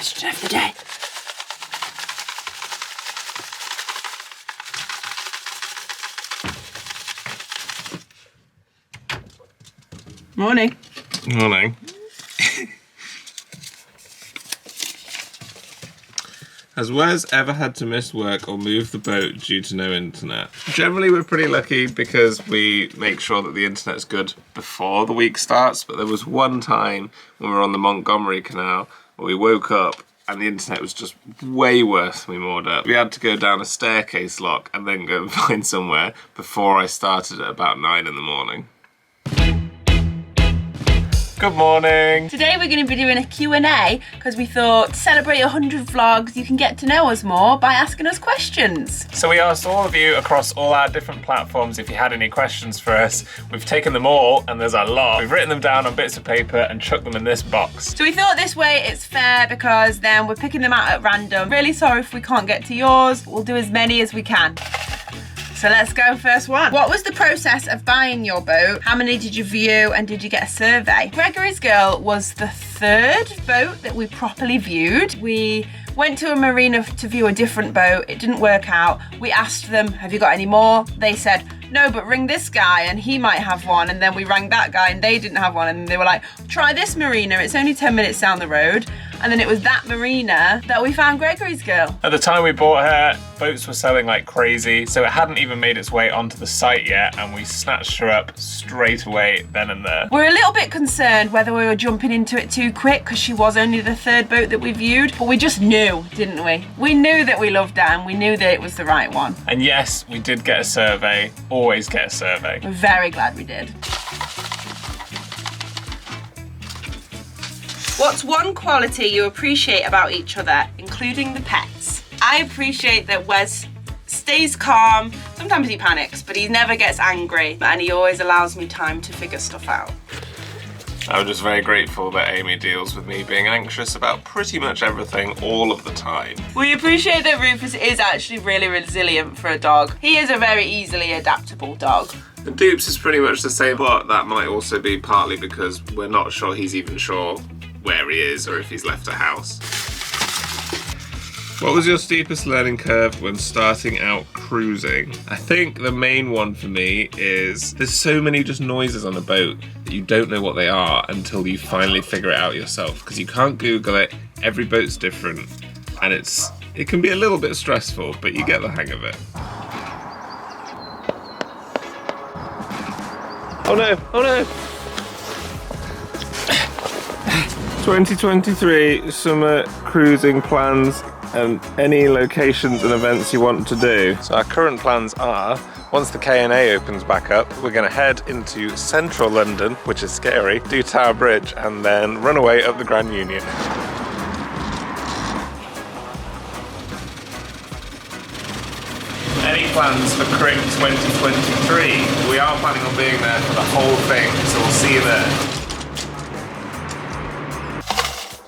Question of the day. Morning. Morning. Has Wes ever had to miss work or move the boat due to no internet? Generally we're pretty lucky because we make sure that the internet's good before the week starts, but there was one time when we were on the Montgomery Canal where we woke up and the internet was just way worse than we moored up. We had to go down a staircase lock and then go and find somewhere before I started at about 9 in the morning. Good morning. Today we're going to be doing a Q&A because we thought to celebrate 100 vlogs you can get to know us more by asking us questions. So we asked all of you across all our different platforms if you had any questions for us. We've taken them all and there's a lot. We've written them down on bits of paper and chucked them in this box. So we thought this way it's fair because then we're picking them out at random. Really sorry if we can't get to yours. We'll do as many as we can. So let's go, first one. What was the process of buying your boat? How many did you view and did you get a survey? Gregory's Girl was the third boat that we properly viewed. We went to a marina to view a different boat. It didn't work out. We asked them, have you got any more? They said, no, but ring this guy and he might have one. And then we rang that guy and they didn't have one. And they were like, try this marina. It's only 10 minutes down the road. And then it was that marina that we found Gregory's Girl. At the time we bought her, boats were selling like crazy, so it hadn't even made its way onto the site yet, and we snatched her up straight away then and there. We're a little bit concerned whether we were jumping into it too quick because she was only the third boat that we viewed, but we just knew, didn't we? We knew that we loved her and we knew that it was the right one. And yes, we did get a survey, always get a survey. We're very glad we did. What's one quality you appreciate about each other, including the pets? I appreciate that Wes stays calm. Sometimes he panics, but he never gets angry, and he always allows me time to figure stuff out. I'm just very grateful that Amy deals with me being anxious about pretty much everything all of the time. We appreciate that Rufus is actually really resilient for a dog. He is a very easily adaptable dog. The Dupes is pretty much the same, but that might also be partly because we're not sure he's even sure where he is or if he's left a house. What was your steepest learning curve when starting out cruising? I think the main one for me is there's so many just noises on a boat that you don't know what they are until you finally figure it out yourself, because you can't Google it. Every boat's different and it can be a little bit stressful, but you get the hang of it. Oh no, oh no! 2023 summer cruising plans and any locations and events you want to do. So our current plans are, once the K&A opens back up, we're going to head into central London, which is scary, do Tower Bridge and then run away up the Grand Union. Any plans for Crick 2023? We are planning on being there for the whole thing, so we'll see you there.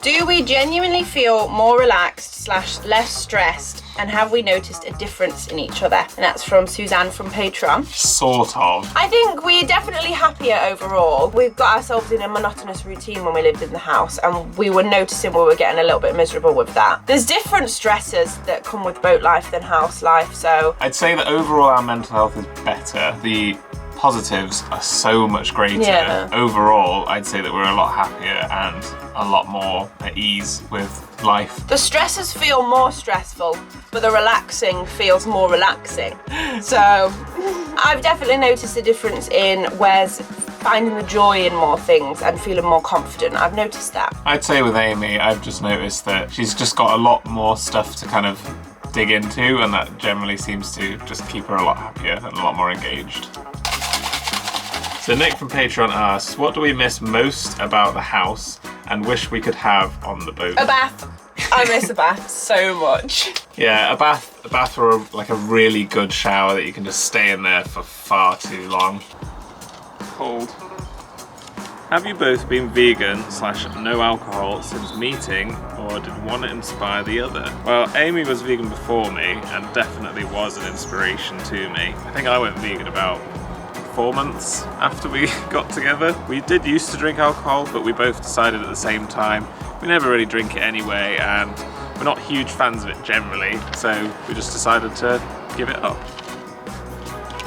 Do we genuinely feel more relaxed / less stressed, and have we noticed a difference in each other? And that's from Suzanne from Patreon. Sort of. I think we're definitely happier overall. We've got ourselves in a monotonous routine when we lived in the house, and we were noticing we were getting a little bit miserable with that. There's different stresses that come with boat life than house life, so I'd say that overall our mental health is better. The positives are so much greater. Yeah. Overall, I'd say that we're a lot happier and a lot more at ease with life. the stresses feel more stressful, but the relaxing feels more relaxing. So I've definitely noticed a difference in Wes finding the joy in more things and feeling more confident. I've noticed that. I'd say with Amy, I've just noticed that she's just got a lot more stuff to kind of dig into, and that generally seems to just keep her a lot happier and a lot more engaged. So Nick from Patreon asks, what do we miss most about the house and wish we could have on the boat? A bath. I miss a bath so much. Yeah, a bath or like a really good shower that you can just stay in there for far too long. Cold. Have you both been vegan / no alcohol since meeting, or did one inspire the other? Well, Amy was vegan before me and definitely was an inspiration to me. I think I went vegan about 4 months after we got together. We did used to drink alcohol, but we both decided at the same time We never really drink it anyway, and we're not huge fans of it generally, so we just decided to give it up.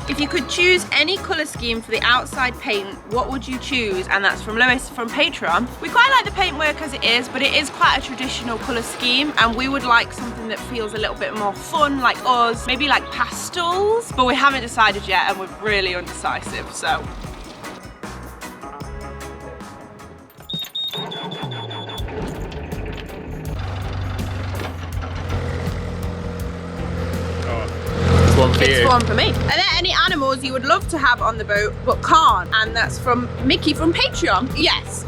If you could choose any colour scheme for the outside paint, what would you choose? And that's from Lewis from Patreon. We quite like the paintwork as it is, but it is quite a traditional colour scheme, and we would like something that feels a little bit more fun, like us, maybe like pastels, but we haven't decided yet and we're really undecisive, so. It's one for me. Are there any animals you would love to have on the boat but can't? And that's from Mickey from Patreon. Yes,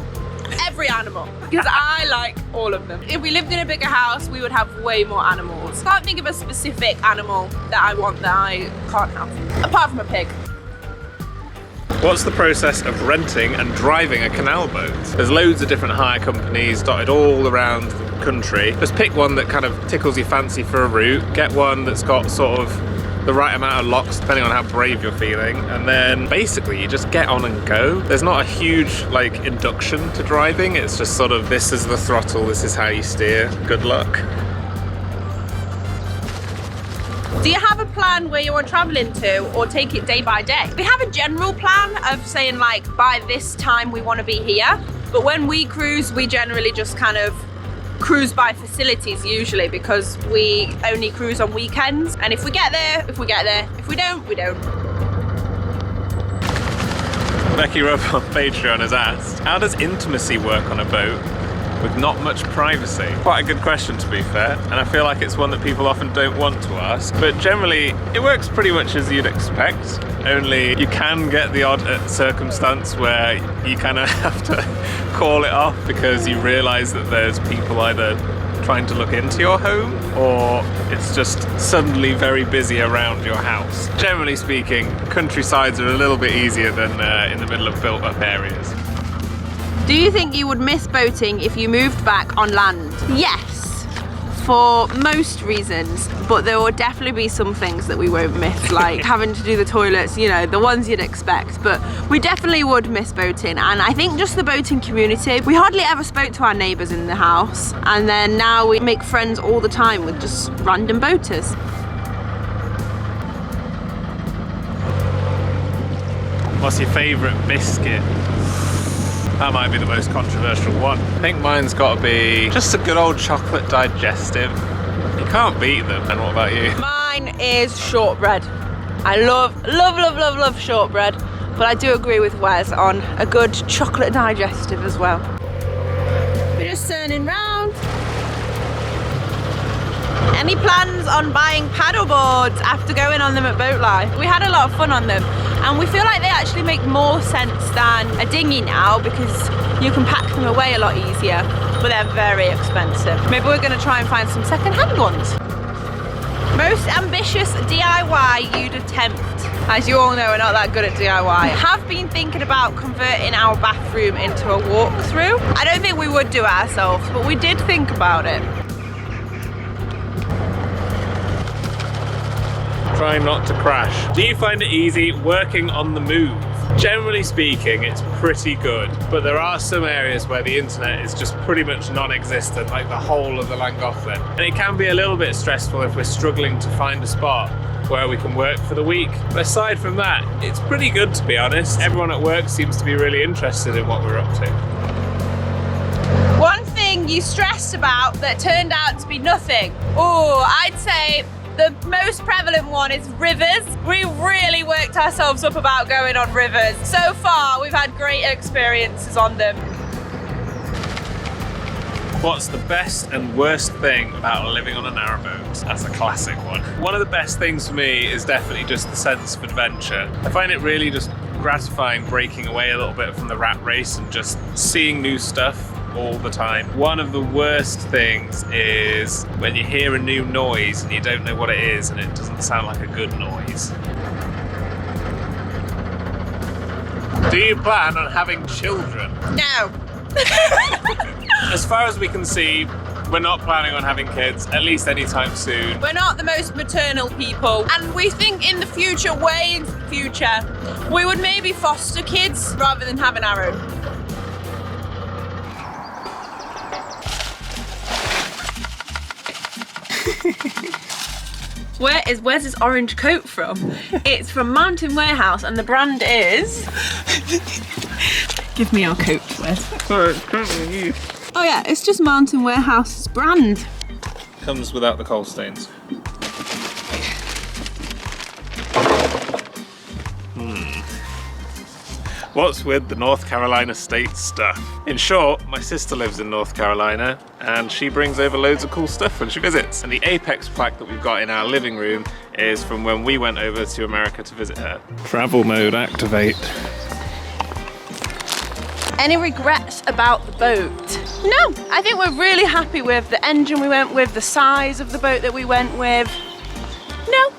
every animal, because I like all of them. If we lived in a bigger house, we would have way more animals. I can't think of a specific animal that I want that I can't have, apart from a pig. What's the process of renting and driving a canal boat? There's loads of different hire companies dotted all around the country. Just pick one that kind of tickles your fancy for a route. Get one that's got sort of the right amount of locks depending on how brave you're feeling, and then basically you just get on and go. There's not a huge like induction to driving, it's just sort of this is the throttle, this is how you steer, good luck. Do you have a plan where you want traveling to, or take it day by day? We have a general plan of saying like by this time we want to be here, but when we cruise we generally just kind of cruise by facilities usually, because we only cruise on weekends, and if we get there, if we get there, if we don't, we don't. Becky Rubb on Patreon has asked, how does intimacy work on a boat with not much privacy? Quite a good question, to be fair, and I feel like it's one that people often don't want to ask, but generally it works pretty much as you'd expect, only you can get the odd circumstance where you kind of have to call it off because you realise that there's people either trying to look into your home or it's just suddenly very busy around your house. Generally speaking, countrysides are a little bit easier than in the middle of built up areas. Do you think you would miss boating if you moved back on land? Yes, for most reasons, but there will definitely be some things that we won't miss, like having to do the toilets, you know, the ones you'd expect, but we definitely would miss boating. And I think just the boating community, we hardly ever spoke to our neighbours in the house, and then now we make friends all the time with just random boaters. What's your favourite biscuit? That might be the most controversial one. I think mine's got to be just a good old chocolate digestive. You can't beat them. And what about you? Mine is shortbread. I love shortbread, but I do agree with Wes on a good chocolate digestive as well. We're just turning round. Any plans on buying paddle boards after going on them at Boatlife? We had a lot of fun on them, and we feel like they actually make more sense than a dinghy now because you can pack them away a lot easier, but they're very expensive. Maybe we're going to try and find some second-hand ones. Most ambitious DIY you'd attempt? As you all know, we're not that good at DIY. We have been thinking about converting our bathroom into a walk-through. I don't think we would do it ourselves, but we did think about it. Try not to crash. Do you find it easy working on the move? Generally speaking, it's pretty good, but there are some areas where the internet is just pretty much non-existent, like the whole of the Llangollen. And it can be a little bit stressful if we're struggling to find a spot where we can work for the week. But aside from that, it's pretty good, to be honest. Everyone at work seems to be really interested in what we're up to. One thing you stressed about that turned out to be nothing. Oh, I'd say the most prevalent one is rivers. We really worked ourselves up about going on rivers. So far, we've had great experiences on them. What's the best and worst thing about living on a narrowboat? That's a classic one. One of the best things for me is definitely just the sense of adventure. I find it really just gratifying breaking away a little bit from the rat race and just seeing new stuff all the time. One of the worst things is when you hear a new noise and you don't know what it is and it doesn't sound like a good noise. Do you plan on having children? No. As far as we can see, we're not planning on having kids, at least anytime soon. We're not the most maternal people, and we think in the future, way in the future, we would maybe foster kids rather than having our own. Where's this orange coat from? It's from Mountain Warehouse and the brand is... Give me your coat, Wes. Oh yeah, it's just Mountain Warehouse's brand. Comes without the coal stains. What's with the North Carolina state stuff? In short, my sister lives in North Carolina and she brings over loads of cool stuff when she visits. And the Apex plaque that we've got in our living room is from when we went over to America to visit her. Travel mode activate. Any regrets about the boat? No, I think we're really happy with the engine we went with, the size of the boat that we went with. No.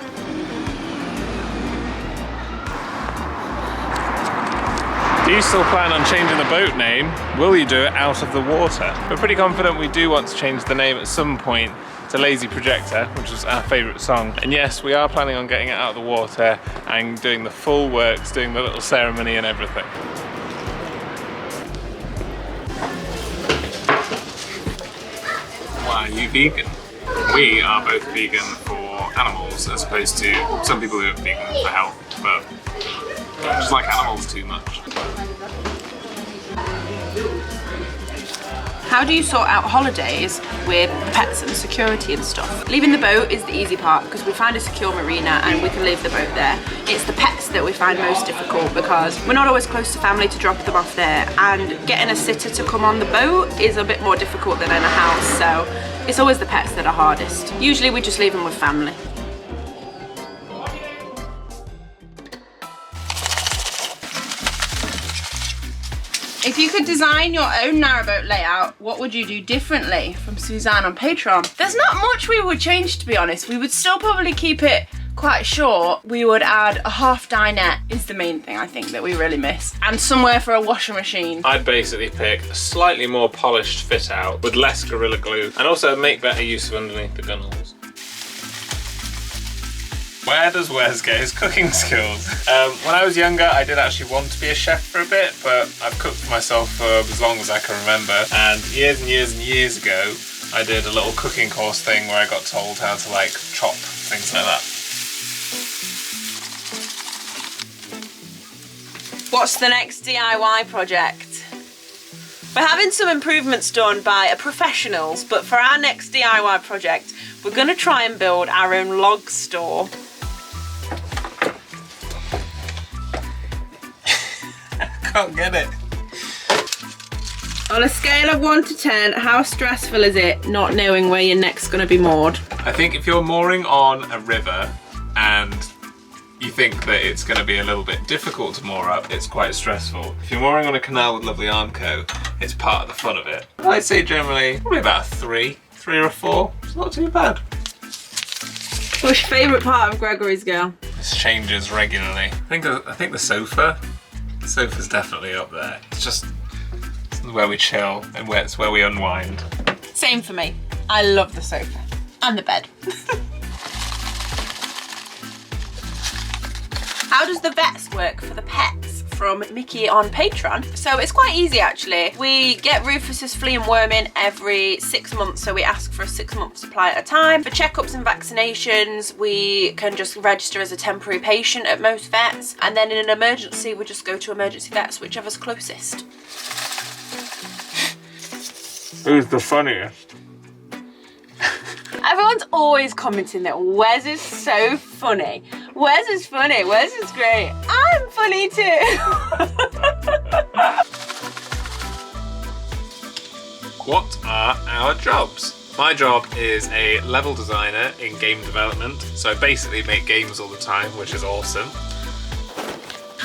Do you still plan on changing the boat name? Will you do it out of the water? We're pretty confident we do want to change the name at some point to Lazy Projector, which was our favourite song. And yes, we are planning on getting it out of the water and doing the full works, doing the little ceremony and everything. Why are you vegan? We are both vegan for animals as opposed to some people who are vegan for health, but I just like animals too much. How do you sort out holidays with pets and security and stuff? Leaving the boat is the easy part because we find a secure marina and we can leave the boat there. It's the pets that we find most difficult because we're not always close to family to drop them off there, and getting a sitter to come on the boat is a bit more difficult than in a house, so it's always the pets that are hardest. Usually we just leave them with family. If you could design your own narrowboat layout, what would you do differently? From Suzanne on Patreon. There's not much we would change, to be honest. We would still probably keep it quite short. We would add a half dinette is the main thing I think that we really miss. And somewhere for a washing machine. I'd basically pick a slightly more polished fit out with less Gorilla Glue and also make better use of underneath the gun holes. Where does Wes get his cooking skills? When I was younger, I did actually want to be a chef for a bit, but I've cooked for myself for as long as I can remember. And years and years and years ago, I did a little cooking course thing where I got told how to like chop, things like that. What's the next DIY project? We're having some improvements done by professionals, but for our next DIY project, we're gonna try and build our own log store. Can't get it. On a scale of 1 to 10, how stressful is it not knowing where your neck's gonna be moored? I think if you're mooring on a river and you think that it's going to be a little bit difficult to moor up, it's quite stressful. If you're mooring on a canal with lovely Armco, it's part of the fun of it. I'd say generally probably about a 3 or a 4. It's not too bad. What's your favourite part of Gregory's Girl? This changes regularly. I think the sofa. The sofa's definitely up there. It's where we chill and it's where we unwind. Same for me. I love the sofa and the bed. How does the vets work for the pets? From Mickey on Patreon. So it's quite easy actually. We get Rufus's flea and worm in every 6 months, so we ask for a 6-month supply at a time. For checkups and vaccinations, we can just register as a temporary patient at most vets, and then in an emergency, we just go to emergency vets, whichever's closest. Who's the funniest? Everyone's always commenting that Wes is so funny. Wes is funny, Wes is great. I'm funny too. What are our jobs? My job is a level designer in game development, so I basically make games all the time, which is awesome.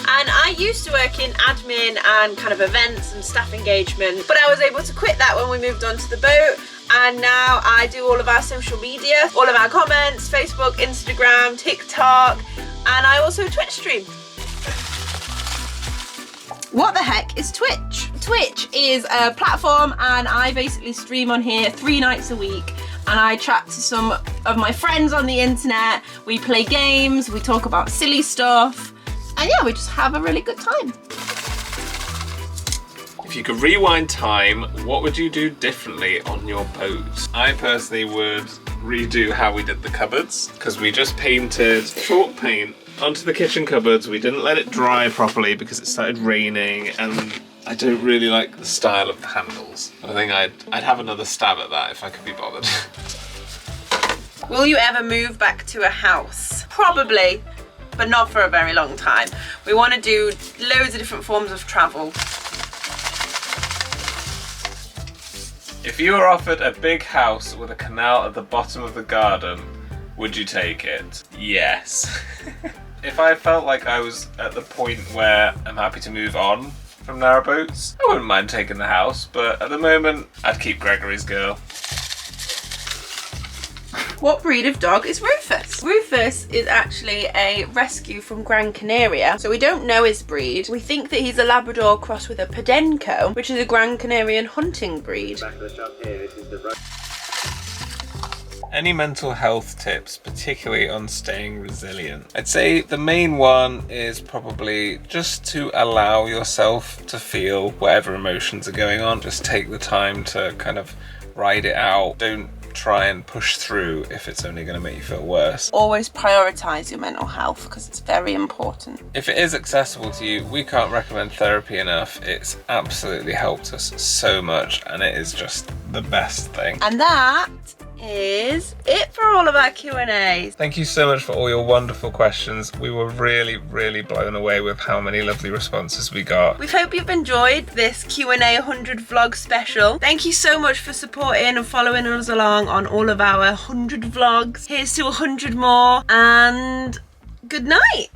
And I used to work in admin and kind of events and staff engagement, but I was able to quit that when we moved on to the boat. And now I do all of our social media, all of our comments, Facebook, Instagram, TikTok, and I also Twitch stream. What the heck is Twitch? Twitch is a platform and I basically stream on here 3 nights a week, and I chat to some of my friends on the internet. We play games, we talk about silly stuff, and yeah, we just have a really good time. If you could rewind time, what would you do differently on your boat? I personally would redo how we did the cupboards, because we just painted chalk paint onto the kitchen cupboards. We didn't let it dry properly because it started raining, and I don't really like the style of the handles. I think I'd have another stab at that if I could be bothered. Will you ever move back to a house? Probably, but not for a very long time. We want to do loads of different forms of travel. If you were offered a big house with a canal at the bottom of the garden, would you take it? Yes. If I felt like I was at the point where I'm happy to move on from Narrowboats, I wouldn't mind taking the house, but at the moment, I'd keep Gregory's girl. What breed of dog is Rufus? Rufus is actually a rescue from Gran Canaria, so we don't know his breed. We think that he's a Labrador crossed with a Podenco, which is a Gran Canarian hunting breed. Back of the shop here, this is the Any mental health tips, particularly on staying resilient? I'd say the main one is probably just to allow yourself to feel whatever emotions are going on. Just take the time to kind of ride it out. Don't try and push through if it's only going to make you feel worse. Always prioritise your mental health because it's very important. If it is accessible to you, we can't recommend therapy enough. It's absolutely helped us so much, and it is just the best thing. And that is it for all of our Q&As. Thank you so much for all your wonderful questions. We were really, really blown away with how many lovely responses we got. We hope you've enjoyed this Q&A 100 vlog special. Thank you so much for supporting and following us along on all of our 100 vlogs. Here's to 100 more, and good night.